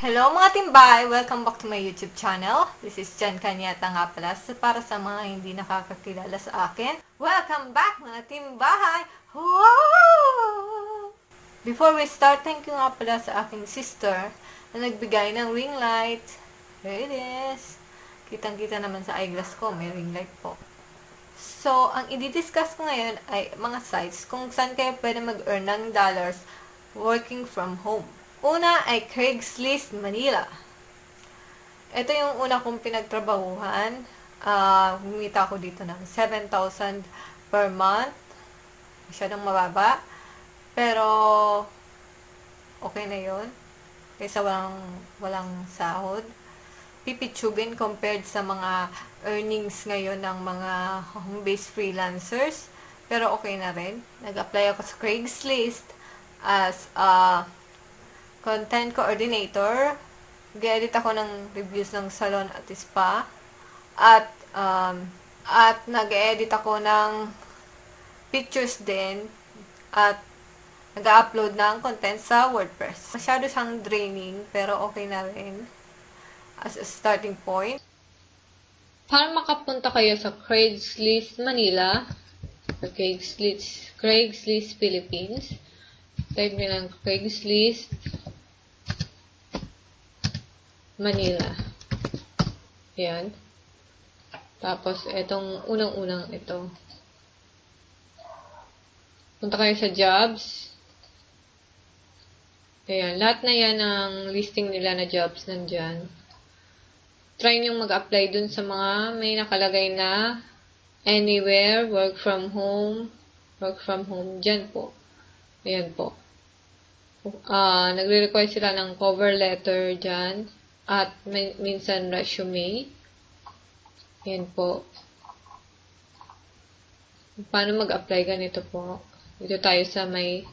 Hello mga timbay! Welcome back to my YouTube channel. This is Jan Kanyata nga pala. Para sa mga hindi nakakakilala sa akin, welcome back mga timbahay! Wow! Before we start, thank you nga pala sa aking sister na nagbigay ng ring light. Here it is. Kitang-kita naman sa eyeglass ko, may ring light po. So, ang i-discuss ko ngayon ay mga sites kung saan kayo pwede mag-earn ng dollars working from home. Una ay Craigslist, Manila. Ito yung una kong pinagtrabahuhan. Humita ako dito ng 7,000 per month. Masyadong mababa. Pero, okay na yun. Kaysa walang sahod. Pipitsugin compared sa mga earnings ngayon ng mga home-based freelancers. Pero okay na rin. Nag-apply ako sa Craigslist as a content coordinator. Nag-edit ako ng reviews ng salon at spa. At nag-edit ako ng pictures din. At nag-upload ng content sa WordPress. Masyado siyang draining, pero okay na rin as a starting point. Para makapunta kayo sa Craigslist Manila, or Craigslist Philippines, type nyo lang Craigslist Manila. Ayan. Tapos, itong unang-unang ito. Punta kayo sa jobs. Ayan. Lahat na yan ang listing nila na jobs nandyan. Try nyo mag-apply dun sa mga may nakalagay na anywhere, work from home, dyan po. Ayan po. Nagre-require sila ng cover letter dyan. At minsan resume. Ayan po. Paano mag-apply ganito po? Dito tayo sa may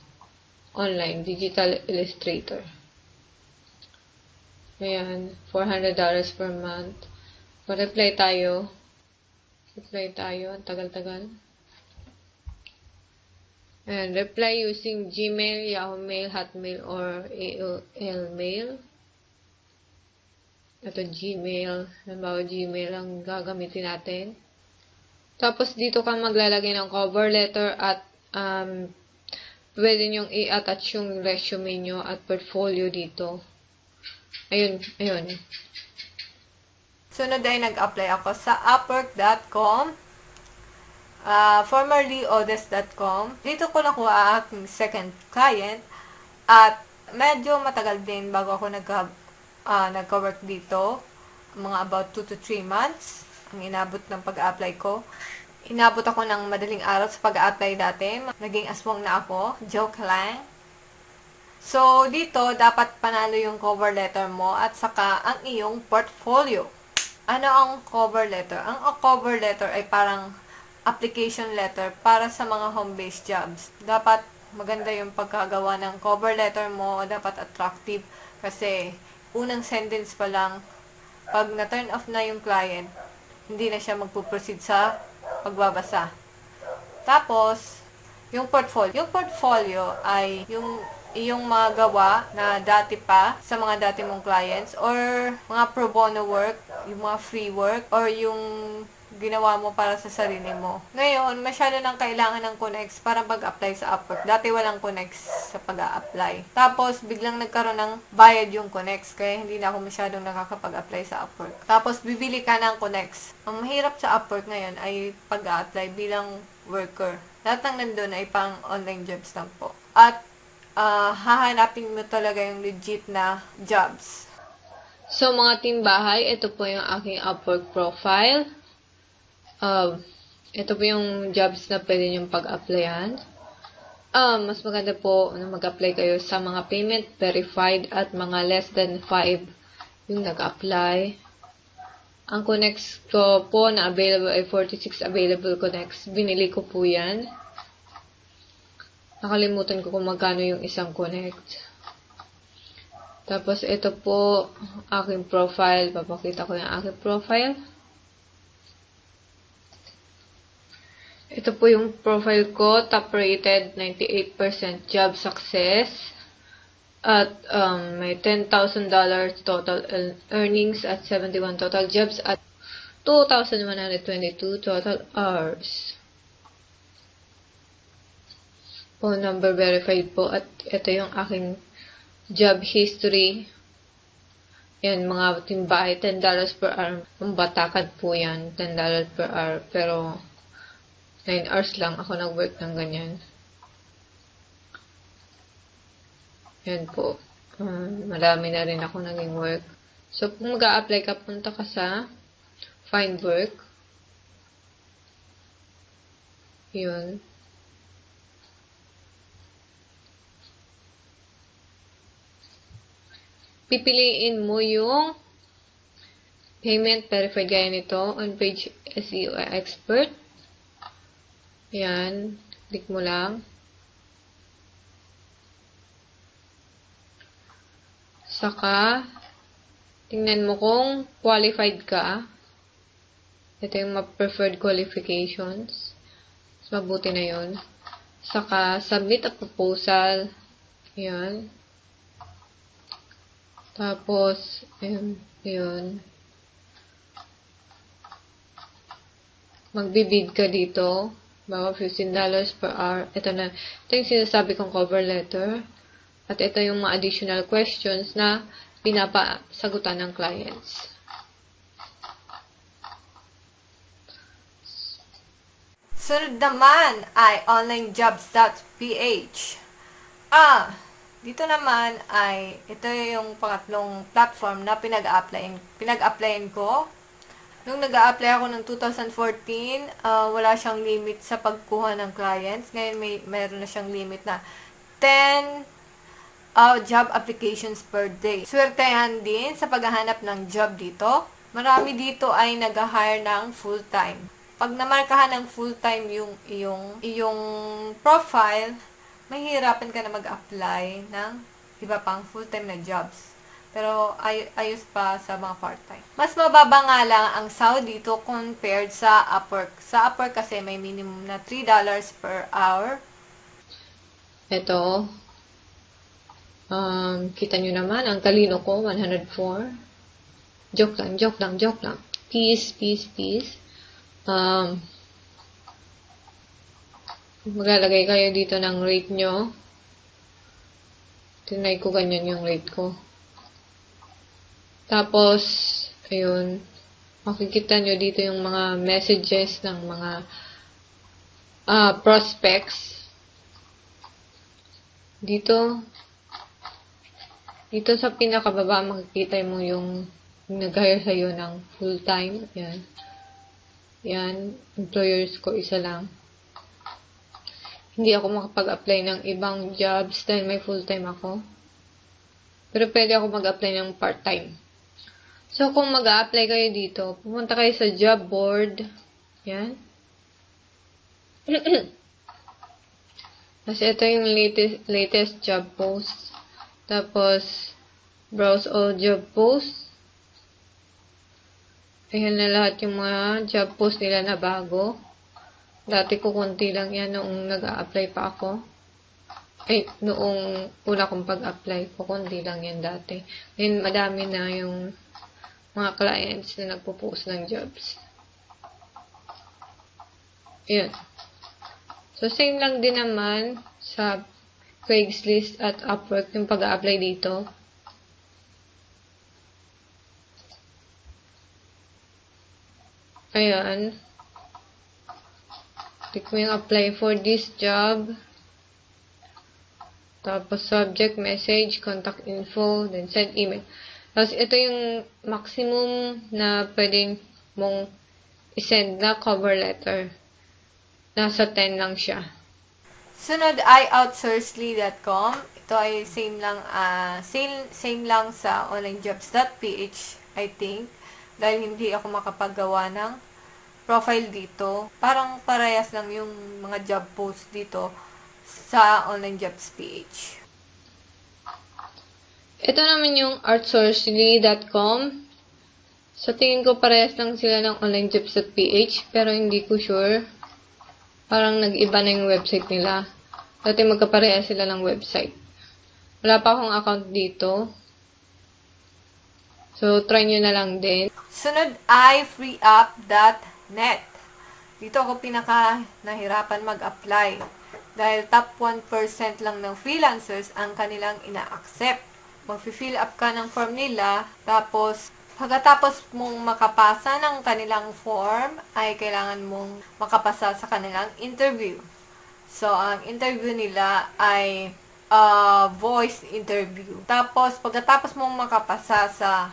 online, Digital Illustrator. Ayan, $400 per month. Pa-reply tayo. Ang tagal-tagal. Ayan, reply using Gmail, Yahoo Mail, Hotmail, or AOL Mail. Ito, Gmail. Halimbawa, Gmail ang gagamitin natin. Tapos, dito ka maglalagay ng cover letter at pwede nyong i-attach yung resume nyo at portfolio dito. Ayun. Sunod ay nag-apply ako sa upwork.com, formerly odes.com. Dito ko nakuha aking second client at medyo matagal din bago ako nagka-work dito. Mga about 2 to 3 months ang inabot ng pag-apply ko. Inabot ako ng madaling araw sa pag-apply dati. Naging aswang na ako. Joke lang. So, dito, dapat panalo yung cover letter mo at saka ang iyong portfolio. Ano ang cover letter? Ang cover letter ay parang application letter para sa mga home-based jobs. Dapat maganda yung pagkagawa ng cover letter mo. Dapat attractive kasi unang sentence pa lang, pag na-turn off na yung client, hindi na siya magpuproceed sa pagbabasa. Tapos, yung portfolio. Yung portfolio ay yung iyong mga gawa na dati pa sa mga dati mong clients or mga pro bono work, yung mga free work, or yung ginawa mo para sa sarili mo. Ngayon, masyado nang kailangan ng connects para mag-apply sa Upwork. Dati walang connects sa pag-a-apply. Tapos, biglang nagkaroon ng bayad yung connects, kaya hindi na ako masyadong nakakapag-apply sa Upwork. Tapos, bibili ka ng connects. Ang mahirap sa Upwork ngayon ay pag-a-apply bilang worker. Lahat ng nandun ay pang online jobs lang po. At, hahanapin mo talaga yung legit na jobs. So, mga timbahay, ito po yung aking Upwork profile. Ito po yung jobs na pwede nyong pag-applyan. Mas maganda po na mag-apply kayo sa mga payment verified at mga less than 5 yung nag-apply. Ang connects ko po na available ay 46 available connects. Binili ko po yan. Nakalimutan ko kung magkano yung isang connect. Tapos, ito po aking profile. Papakita ko yung aking profile. Ito po yung profile ko, top rated, 98% job success. At may $10,000 total earnings at 71 total jobs at 2,122 total hours. Phone number verified po at ito yung aking job history. Yan, mga timbahay, $10 per hour. Ang batakan po yan, $10 per hour. Pero 9 hours lang ako nag-work ng ganyan. Yan po. Marami na rin ako naging work. So, kung mag-a-apply ka, punta ka sa Find Work. Yun. Pipiliin mo yung payment verified gaya nito on page SEO expert. Yan. Click mo lang. Saka, tingnan mo kung qualified ka. Ito yung preferred qualifications. Mas mabuti na yun. Saka, submit a proposal. Yan. Tapos, yun. Magbibid ka dito. Bawa $15 per hour. Ito na. Ito yung sinasabi kong cover letter. At ito yung mga additional questions na pinapasagutan ng clients. Sunod naman ay onlinejobs.ph. Dito naman ay ito yung pangatlong platform na pinag-applyan ko. Nung nag-a-apply ako ng 2014, wala siyang limit sa pagkuha ng clients. Ngayon meron na siyang limit na 10 job applications per day. Swertehan din sa paghahanap ng job dito. Marami dito ay nag-hire ng full-time. Pag namarkahan ng full-time yung iyong profile, mahihirapan ka na mag-apply ng iba pang full-time na jobs. Pero ayos pa sa mga part-time. Mas mababa nga lang ang sahod dito compared sa Upwork. Sa Upwork kasi may minimum na $3 per hour. Ito. Kita nyo naman, ang talino ko, 104. Joke lang. Peace. Maglalagay kayo dito ng rate nyo. Tinry ko ganyan yung rate ko. Tapos, ayun, makikita nyo dito yung mga messages ng mga prospects. Dito sa pinakababa, makikita mo yung nag-hire sa'yo ng full-time. Yan. Employers ko, isa lang. Hindi ako makapag-apply ng ibang jobs dahil may full-time ako. Pero pwede ako mag-apply ng part-time. So, kung mag-a-apply kayo dito, pumunta kayo sa job board. Yan. Kasi ito yung latest job post. Tapos, browse all job posts. Ayan na lahat yung mga job post nila na bago. Dati ko konti lang yan noong nag-a-apply pa ako. Noong una kong pag-apply ko, konti lang yan dati. Ngayon, madami na yung mga clients na nagpo-post ng jobs. Ayan. So, same lang din naman sa Craigslist at Upwork yung pag-a-apply dito. Ayan. Click mo yung apply for this job. Tapos subject, message, contact info, then send email. Tapos ito yung maximum na pwedeng mong isend na cover letter. Nasa 10 lang siya. Sunod ay outsourcely.com. Ito ay same lang sa onlinejobs.ph, I think. Dahil hindi ako makapagawa ng profile dito. Parang parehas lang yung mga job post dito sa onlinejobs.ph. Ito naman yung outsourcely.com. Sa tingin ko parehas lang sila ng onlinejobs.ph, pero hindi ko sure. Parang nag-iba na yung website nila. Dati magkaparehas sila ng website. Wala pa akong account dito. So, try nyo na lang din. Sunod ay freeup.net. Dito ako pinaka nahirapan mag-apply. Dahil top 1% lang ng freelancers ang kanilang ina-accept. Mag-fill up ka ng form nila, tapos pagkatapos mong makapasa ng kanilang form, ay kailangan mong makapasa sa kanilang interview. So, ang interview nila ay voice interview. Tapos, pagkatapos mong makapasa sa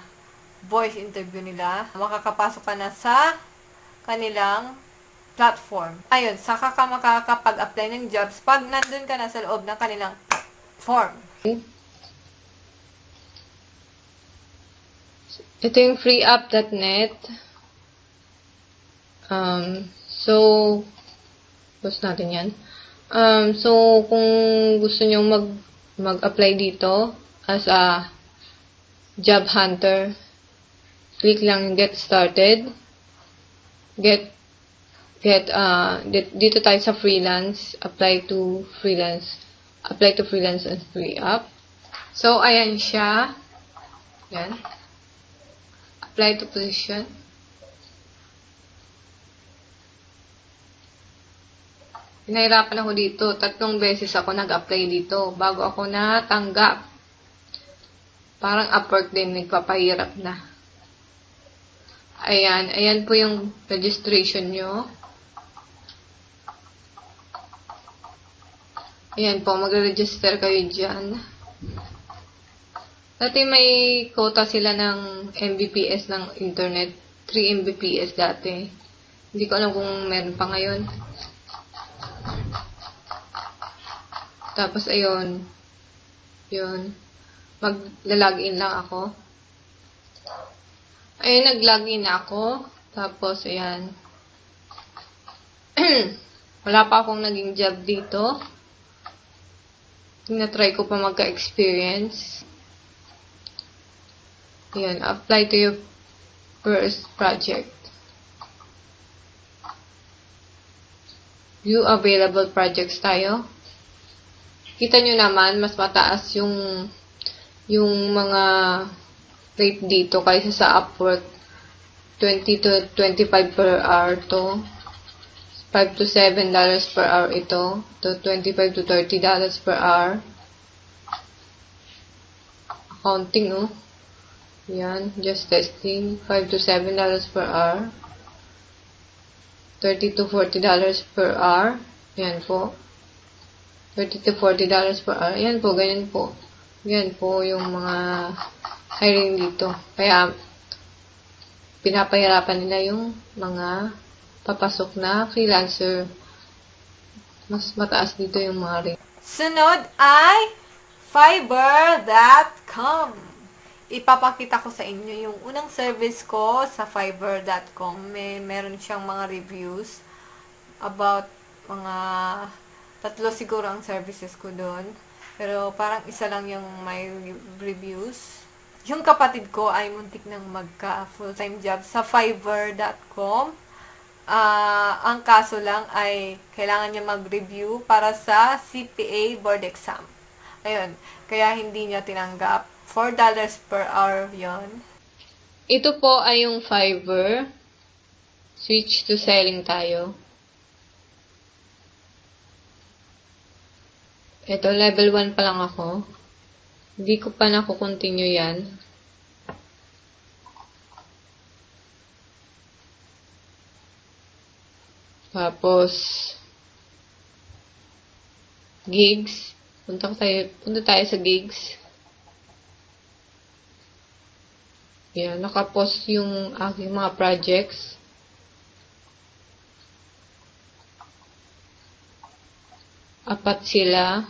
voice interview nila, makakapasok ka na sa kanilang platform. Ayun, saka ka makakapag-apply ng jobs pag nandun ka na sa loob ng kanilang form. Ito yung freeup.net. So, post natin yan. So, kung gusto nyo mag-apply dito as a job hunter, click lang get started. Dito tayo sa freelance, apply to freelance and free up. So, ayan siya. Yan. Apply to position. Pinahirapan ako dito. 3 beses ako nag-apply dito bago ako natanggap. Parang Upwork din, nagpapahirap na. Ayan. Ayan po yung registration nyo. Ayan po, magre-register kayo dyan. Dati may quota sila ng Mbps ng internet. 3 Mbps dati. Hindi ko alam kung meron pa ngayon. Tapos, ayun. Yun. Mag-login lang ako. Ayun, nag-login na ako. Tapos, ayan. Wala pa akong naging job dito. Tinatry ko pa magka-experience. Ayan, apply to your first project. View available projects tayo. Kita nyo naman, mas mataas yung mga rate dito kaysa sa Upwork. 20 to 25 per hour to. 5 to $7 per hour ito. To 25 to $30 per hour. Accounting, oh. Yan, just testing. 5 to $7 per hour. 30 to $40 per hour. Yan po. 30 to $40 per hour. Yan po, ganyan po. Yan po yung mga hiring dito. Kaya, pinapahirapan nila yung mga papasok na freelancer. Mas mataas dito yung mga rate. Sunod ay Fiverr.com. Ipapakita ko sa inyo yung unang service ko sa Fiverr.com. Meron siyang mga reviews about mga 3 siguro ang services ko doon. Pero parang isa lang yung may reviews. Yung kapatid ko ay muntik nang magka full-time job sa Fiverr.com. Ang kaso lang ay kailangan niya mag-review para sa CPA board exam. Ayun, kaya hindi niya tinanggap. $4 per hour yon. Ito po ay yung Fiverr. Switch to selling tayo. Ito, level 1 pa lang ako. Hindi ko pa nakukontinue yan. Tapos, gigs. Punta tayo sa gigs. Yan, nakapost yung aking mga projects. Apat sila.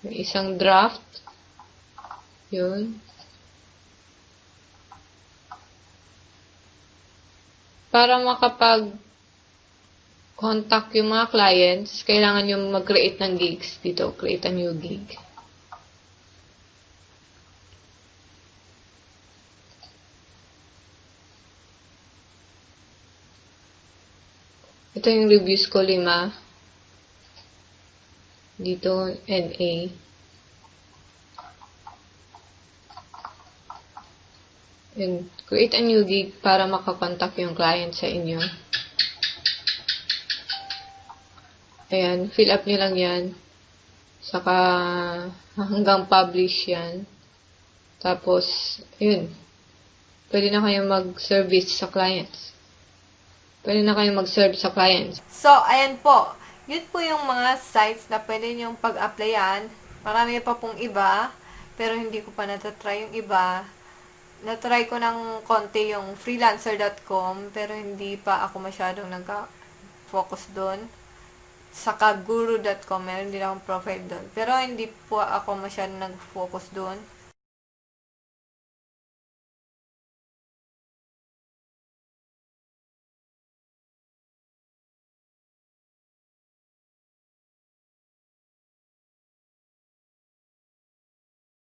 May isang draft. Yun. Para makapag-contact yung mga clients, kailangan yung mag-create ng gigs dito. Create a new gig. Ito yung reviews ko, 5. Dito, NA. And create a new gig para makakontak yung client sa inyo. Ayan, fill up nyo lang yan. Saka hanggang publish yan. Tapos, yun. Pwede na kayong mag-service sa clients. Pwede na kayong mag-serve sa clients. So, ayan po. Yun po yung mga sites na pwede nyong pag-applyan. Marami pa pong iba, pero hindi ko pa natatry yung iba. Natry ko ng konti yung freelancer.com, pero hindi pa ako masyadong nag-focus doon. Saka guru.com, meron din akong profile doon. Pero hindi po ako masyadong nag-focus doon.